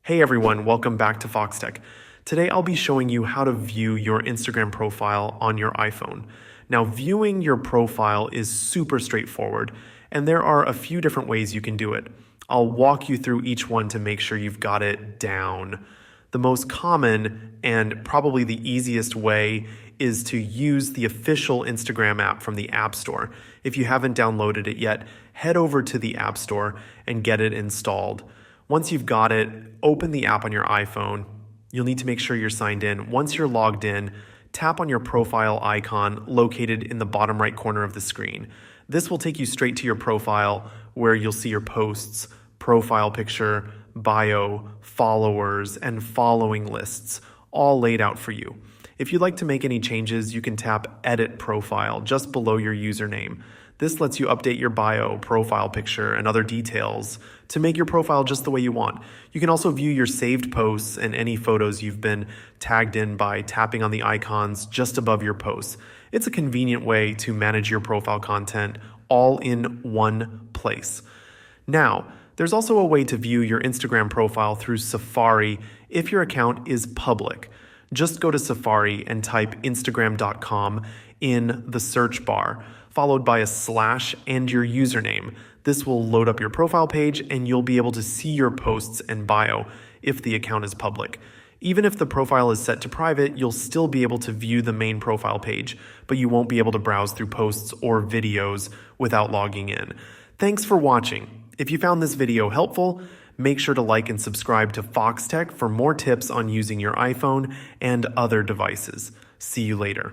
Hey everyone, welcome back to Foxtecc. Today I'll be showing you how to view your Instagram profile on your iPhone. Now, viewing your profile is super straightforward, and there are a few different ways you can do it. I'll walk you through each one to make sure you've got it down. The most common and probably the easiest way is to use the official Instagram app from the App Store. If you haven't downloaded it yet, head over to the App Store and get it installed. Once you've got it, open the app on your iPhone. You'll need to make sure you're signed in. Once you're logged in, tap on your profile icon located in the bottom right corner of the screen. This will take you straight to your profile where you'll see your posts, profile picture, bio, followers, and following lists all laid out for you. If you'd like to make any changes, you can tap Edit Profile just below your username. This lets you update your bio, profile picture, and other details to make your profile just the way you want. You can also view your saved posts and any photos you've been tagged in by tapping on the icons just above your posts. It's a convenient way to manage your profile content all in one place. Now, there's also a way to view your Instagram profile through Safari if your account is public. Just go to Safari and type instagram.com in the search bar, followed by a slash and your username. This will load up your profile page and you'll be able to see your posts and bio if the account is public. Even if the profile is set to private, you'll still be able to view the main profile page, but you won't be able to browse through posts or videos without logging in. Thanks for watching. If you found this video helpful, make sure to like and subscribe to Foxtecc for more tips on using your iPhone and other devices. See you later.